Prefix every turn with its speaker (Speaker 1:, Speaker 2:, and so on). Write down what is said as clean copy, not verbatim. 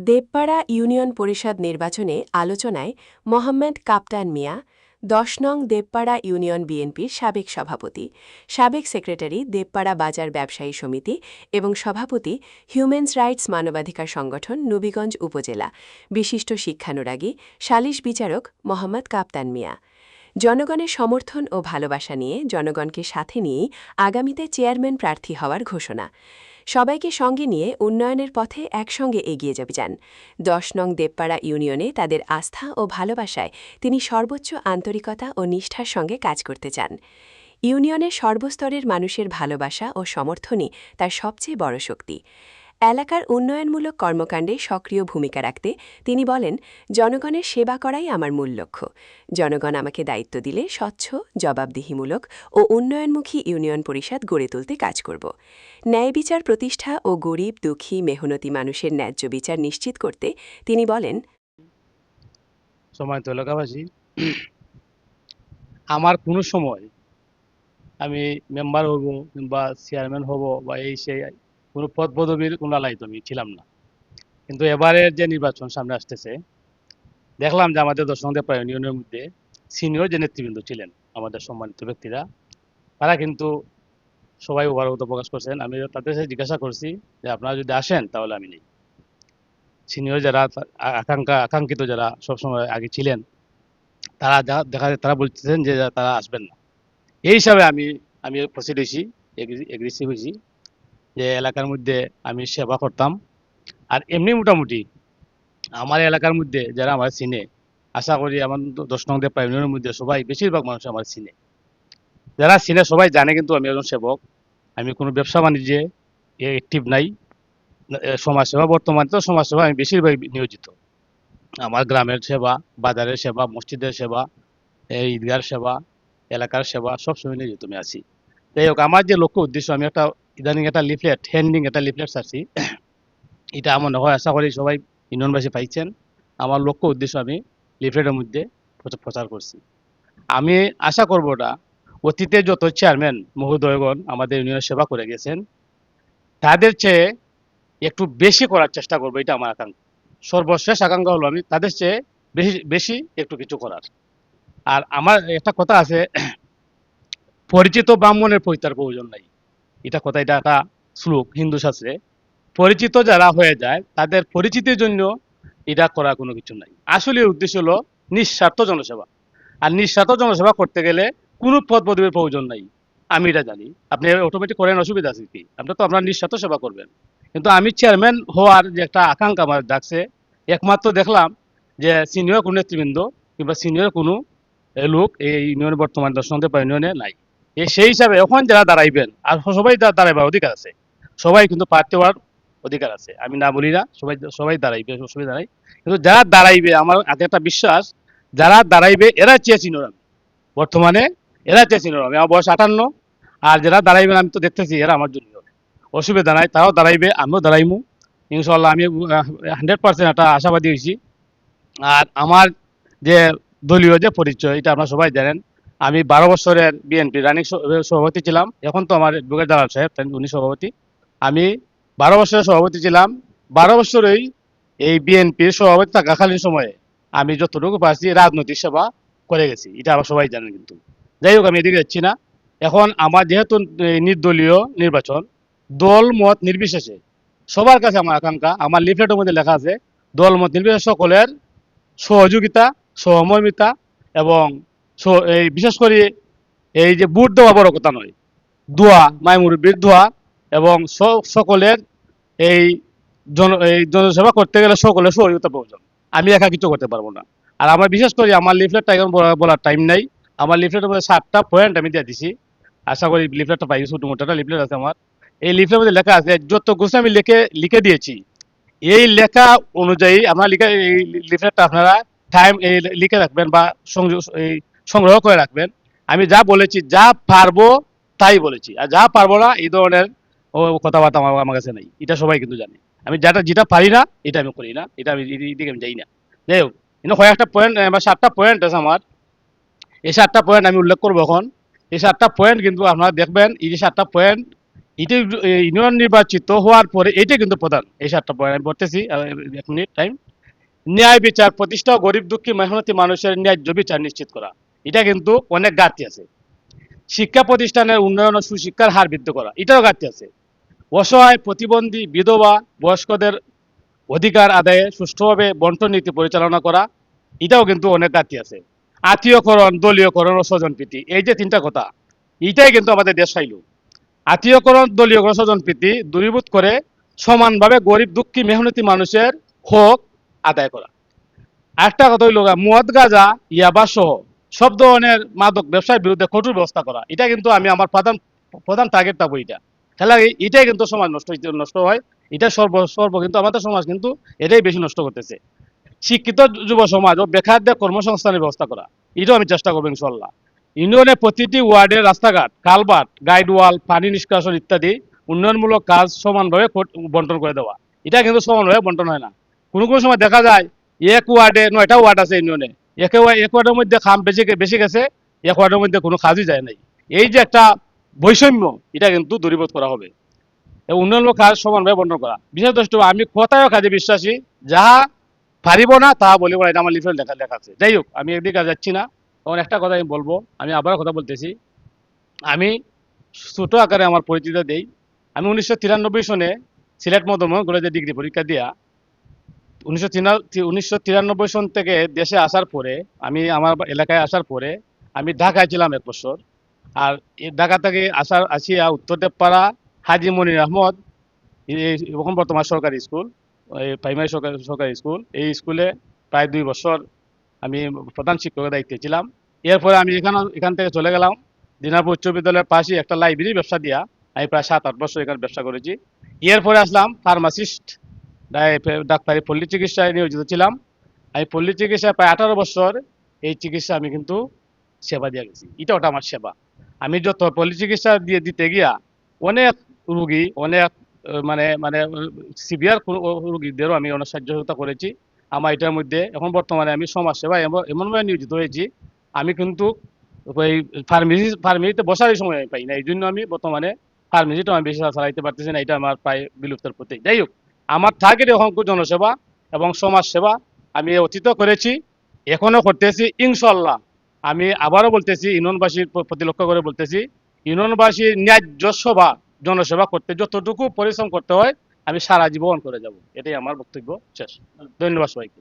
Speaker 1: Debpara union পরিষদ নির্বাচনে আলোচনায় মোহাম্মদ কাপ্তান মিয়া ১০ নং দেবপাড়া ইউনিয়ন বিএনপির সাবেক সভাপতি, সাবেক সেক্রেটারি দেবপাড়া বাজার ব্যবসায়ী সমিতি এবং সভাপতি হিউম্যানস রাইটস মানবাধিকার সংগঠন নবীগঞ্জ উপজেলা, বিশিষ্ট শিক্ষানুরাগী, সালিশ বিচারক মোহাম্মদ কাপ্তান মিয়া। জনগণের সমর্থন ও ভালোবাসা নিয়ে জনগণকে সাথে নিয়েই আগামীতে চেয়ারম্যান প্রার্থী হওয়ার ঘোষণা। সবাইকে সঙ্গে নিয়ে উন্নয়নের পথে একসঙ্গে এগিয়ে যান। ১০ নং দেবপাড়া ইউনিয়নে তাদের আস্থা ও ভালোবাসায় তিনি সর্বোচ্চ আন্তরিকতা ও নিষ্ঠার সঙ্গে কাজ করতে চান। ইউনিয়নের সর্বস্তরের মানুষের ভালোবাসা ও সমর্থনই তার সবচেয়ে বড় শক্তি। এলাকার উন্নয়নমূলক কর্মকাণ্ডে সক্রিয় ভূমিকা রাখতে তিনি বলেন, জনগণের সেবা করাই আমার মূল লক্ষ্য। জনগণ আমাকে দায়িত্ব দিলে স্বচ্ছ, জবাবদিহিমূলক ও উন্নয়নমুখী ইউনিয়ন পরিষদ গড়ে তুলতে কাজ করব। ন্যায় বিচার প্রতিষ্ঠা ও গরিব, দুঃখী, মেহনতি মানুষের ন্যায্য বিচার নিশ্চিত করতে তিনি বলেন,
Speaker 2: সম্মানিত এলাকাবাসী, আমার কোনো সময় আমি মেম্বার হব কিংবা চেয়ারম্যান হব বা এই সেই কোনো পদ পদবীর কোনো লাইত আমি ছিলাম না। কিন্তু এবারের যে নির্বাচন সামনে আসতেছে, দেখলাম যে আমাদের ১০ নং দেবপাড়া ইউনিয়নের মধ্যে সিনিয়র যে নেতৃবৃন্দ ছিলেন, আমাদের সম্মানিত ব্যক্তিরা, তারা কিন্তু সবাই অবগত প্রকাশ করছেন। আমি তাদের সাথে জিজ্ঞাসা করছি যে আপনারা যদি আসেন তাহলে আমি নেই। সিনিয়র যারা আকাঙ্ক্ষিত যারা সবসময় আগে ছিলেন, তারা দেখা যায় তারা বলতেছেন যে তারা আসবেন না। এই হিসাবে আমি আমি প্রসিড হয়েছি, এগ্রেসিভ হয়েছি যে এলাকার মধ্যে আমি সেবা করতাম। আর এমনি মোটামুটি আমার এলাকার মধ্যে যারা আমার চিনে, আশা করি আমার ১০ নং দেবপাড়া ইউনিয়নের মধ্যে সবাই বেশিরভাগ মানুষ আমার চিনে। যারা চিনে সবাই জানে কিন্তু আমি একজন সেবক। আমি কোনো ব্যবসা বাণিজ্যে অ্যাক্টিভ নাই। সমাজসেবা, বর্তমানে তো সমাজসেবা আমি বেশিরভাগ নিয়োজিত। আমার গ্রামের সেবা, বাজারের সেবা, মসজিদের সেবা, এই ঈদগার সেবা, এলাকার সেবা সবসময় নিয়োজিত আমি আছি। যাই হোক, আমার যে লক্ষ্য উদ্দেশ্য, আমি একটা ইদানিং একটা লিফলেট, হ্যান্ডিং একটা লিফলেট ছাড়ছি। এটা আমার হয়, আশা করি সবাই ইউনিয়নবাসী পাইছেন। আমার লক্ষ্য উদ্দেশ্য আমি লিফলেটের মধ্যে প্রচার করছি। আমি আশা করব না অতীতে যত চেয়ারম্যান মহোদয়গণ আমাদের ইউনিয়নের সেবা করে গেছেন, তাদের চেয়ে একটু বেশি করার চেষ্টা করবো, এটা আমার আকাঙ্ক্ষা। সর্বশেষ আকাঙ্ক্ষা হলো আমি তাদের চেয়ে বেশি বেশি একটু কিছু করার। আর আমার একটা কথা আছে, পরিচিত ব্রাহ্মণের পৈতার প্রয়োজন নাই। এটা একটা শ্লোক হিন্দু শাস্ত্রে। পরিচিত যারা হয়ে যায় তাদের পরিচিতির জন্য এটা করার কোনো কিছু নাই। আসলে উদ্দেশ্য হলো নিঃস্বার্থ জনসেবা। আর নিঃস্বার্থ জনসেবা করতে গেলে কোনো পদ পদবীর প্রয়োজন নাই। আমি এটা জানি। আপনি অটোমেটিক করেন, অসুবিধা আছে কি? আপনি তো আপনার নিঃস্বার্থ সেবা করবেন। কিন্তু আমি চেয়ারম্যান হওয়ার যে একটা আকাঙ্ক্ষা আমার ডাকছে, একমাত্র দেখলাম যে সিনিয়র কোনো নেতৃবৃন্দ কিংবা সিনিয়র কোনো লোক এই ইউনিয়নে, বর্তমান ১০ নং দেবপাড়া ইউনিয়নে নাই। সেই হিসাবে এখন যারা দাঁড়াইবেন, আর সবাই দাঁড়াইবার অধিকার আছে, সবাই কিন্তু প্রার্থী হওয়ার অধিকার আছে, আমি না বলি না, সবাই সবাই দাঁড়াইবে, অসুবিধা নাই। কিন্তু যারা দাঁড়াইবে, আমার আগে একটা বিশ্বাস, যারা দাঁড়াইবে এরা চেয়ে চিনোর আমি বর্তমানে, এরা চেয়ে চিনোর আমি, আমার বয়স ৫৮। আর যারা দাঁড়াইবেন আমি তো দেখতেছি এরা আমার জুনিয়র। অসুবিধা নাই, তারাও দাঁড়াইবে, আমিও দাঁড়াইমু ইনশাল্লাহ। আমি 100% একটা আশাবাদী হয়েছি। আর আমার যে দলীয় যে পরিচয়, এটা আপনারা সবাই জানেন। আমি ১২ বছরের বিএনপি রানিং সভাপতি ছিলাম। এখন তো আমার অ্যাডভোকেট দালাল সাহেব, উনি সভাপতি। আমি ১২ বছরের সভাপতি ছিলাম। ১২ বছরেই এই বিএনপির সভাপতি থাকাকালীন সময়ে আমি যতটুকু পারছি রাজনৈতিক সেবা করে গেছি, এটা আবার সবাই জানেন। কিন্তু যাই হোক, আমি এদিকে যাচ্ছি না। এখন আমার যেহেতু নির্দলীয় নির্বাচন, দল মত নির্বিশেষে সবার কাছে আমার আকাঙ্ক্ষা, আমার লিফলেটের মধ্যে লেখা আছে, দল মত নির্বিশেষে সকলের সহযোগিতা, সহমর্মিতা এবং এই বিশেষ করে এই যে ভোট দেওয়া বড় কথা নয়, দোয়া, মাইমুরব্বির দোয়া এবং সকলের এই এই জনসেবা করতে গেলে সকলের সহযোগিতা প্রয়োজন। আমি একা কিছু করতে পারবো না। আর আমার বিশেষ করে আমার লিফলেটটা এখন বলার টাইম নাই। আমার লিফলেটের মধ্যে 7টা পয়েন্ট আমি দিয়ে দিছি। আশা করি লিফলেটটা পাই, ছোট মোটো একটা লিফলেট আছে আমার। এই লিফলেটের মধ্যে লেখা আছে, যত কিছু আমি লিখে দিয়েছি, এই লেখা অনুযায়ী আমরা লিখে, এই লিফলেটটা আপনারা টাইম এই লিখে রাখবেন বা এই সংগ্রহ করে রাখবেন। আমি যা বলেছি, যা পারবো তাই বলেছি, আর যা পারবো না এই ধরনের কথাবার্তা আমার কাছে নেই, এটা সবাই কিন্তু জানে। আমি যেটা পারি না এটা আমি করি না, এটা আমি এদিকে আমি যাই না। যাই হোক, কিন্তু কয়েকটা পয়েন্ট, আমার 7টা পয়েন্ট আছে আমার। এই 7টা পয়েন্ট আমি উল্লেখ করবো এখন। এই 7টা পয়েন্ট কিন্তু আপনারা দেখবেন, এই যে 7টা পয়েন্ট, এটা ইউনিয়ন নির্বাচিত হওয়ার পরে এটা কিন্তু প্রধান, এই 7টা পয়েন্ট আমি বলতেছি, 1 মিনিট টাইম। ন্যায় বিচার প্রতিষ্ঠা, গরিব দুঃখী মেহনতি মানুষের ন্যায্য বিচার নিশ্চিত করা, এটা কিন্তু অনেক ঘাটতি আছে। শিক্ষা প্রতিষ্ঠানের উন্নয়ন ও সুশিক্ষার হার বৃদ্ধি করা, এটাও ঘাটতি আছে। অসহায়, প্রতিবন্ধী, বিধবা, বয়স্কদের অধিকার আদায়ে সুষ্ঠুভাবে বন্টন নীতি পরিচালনা করা, এটাও কিন্তু অনেক ঘাটতি আছে। আত্মীয়করণ, দলীয়করণ ও স্বজনপ্রীতি, এই যে 3টা কথা, এইটাই কিন্তু আমাদের দেশ চাইল। আত্মীয়করণ, দলীয়করণ, স্বজনপ্রীতি দূরীভূত করে সমানভাবে গরিব দুঃখী মেহনতি মানুষের হক আদায় করা। আরেকটা কথা হইল মদ, গাঁজা, ইয়াবা সহ সব ধরনের মাদক ব্যবসার বিরুদ্ধে কঠোর ব্যবস্থা করা, এটা কিন্তু আমি আমার প্রধান প্রধান টার্গেট থাকবো এটা। খেলা এটাই কিন্তু সমাজ নষ্ট হয়, এটা সর্ব কিন্তু আমাদের সমাজ কিন্তু এটাই বেশি নষ্ট করতেছে। শিক্ষিত যুব সমাজ ও বেকারদের কর্মসংস্থানের ব্যবস্থা করা, এটাও আমি চেষ্টা করবো ইনশাল্লাহ। ইউনিয়নের প্রতিটি ওয়ার্ডের রাস্তাঘাট, কালভার্ট, গাইড ওয়াল, পানি নিষ্কাশন ইত্যাদি উন্নয়নমূলক কাজ সমানভাবে বন্টন করে দেওয়া, এটা কিন্তু সমানভাবে বন্টন হয় না। কোনো কোনো সময় দেখা যায় এক ওয়ার্ডে 9টা ওয়ার্ড আছে ইউনিয়নে, এক ওয়ার্ডের মধ্যে খাম বেশি গেছে, এক ওয়ার্ডের মধ্যে কোনো কাজই যায় নাই। এই যে একটা বৈষম্য, এটা কিন্তু দূরীভূত করা হবে। উন্নয়নমূলক কাজ সমানভাবে বন্টন করা। বিশেষ দ্রষ্টব্য, আমি কথায় কাজে বিশ্বাসী, যাহা পারিব না তাহা বলিব না, এটা আমার লিফলেট লেখা আছে। যাই হোক, আমি একদিকে যাচ্ছি না। তখন একটা কথা আমি বলবো, আমি আবার কথা বলতেছি। আমি ছোট আকারে আমার পরিচিতি দেই। আমি 1993 সনে সিলেট মদন কলেজে ডিগ্রি পরীক্ষা দিয়া 1993 সন থেকে দেশে আসার পরে, আমি আমার এলাকায় আসার পরে আমি ঢাকায় ছিলাম 1 বছর। আর এই ঢাকা থেকে আসিয়া উত্তর দেবপাড়া হাজী মনির আহমদ, এখন বর্তমান সরকারি স্কুল, প্রাইমারি সরকারি স্কুল, এই স্কুলে প্রায় 2 বছর আমি প্রধান শিক্ষকের দায়িত্বে ছিলাম। এরপরে আমি এখান থেকে চলে গেলাম দিনাজপুর উচ্চ বিদ্যালয়ের পাশে একটা লাইব্রেরি ব্যবসা দিয়া আমি প্রায় 7-8 বছর এখানে ব্যবসা করেছি। এরপরে আসলাম ফার্মাসিস্ট, ডাক্তারি পল্লী চিকিৎসায় নিয়োজিত ছিলাম। আমি পল্লী চিকিৎসায় প্রায় 18 বছর এই চিকিৎসা আমি কিন্তু সেবা দিয়ে গেছি, এটা ওটা আমার সেবা। আমি যত পল্লী চিকিৎসা দিতে গিয়া অনেক রুগী, অনেক মানে মানে সিভিয়ার রুগীদেরও আমি অনেক সাহায্য সহযোগিতা করেছি। আমার এটার মধ্যে এখন বর্তমানে আমি সমাজ সেবা এমনভাবে নিয়োজিত হয়েছি, আমি কিন্তু ওই ফার্মেসিতে বসারই সময় আমি পাই না। এই জন্য আমি বর্তমানে ফার্মেসিটা আমি বেশি চালাইতে পারতেছি না, এটা আমার প্রায় বিলুপ্তের পথে। যাই হোক, আমার টার্গেট এখন জনসেবা এবং সমাজ সেবা আমি অতীতও করেছি, এখনো করতেছি ইনশাল্লাহ। আমি আবারও বলতেছি, ইউনিয়নবাসীর প্রতি লক্ষ্য করে বলতেছি, ইউনিয়নবাসীর ন্যায্য সেবা, জনসেবা করতে যতটুকু পরিশ্রম করতে হয় আমি সারা জীবন করে যাব। এটাই আমার বক্তব্য শেষ। ধন্যবাদ সবাইকে।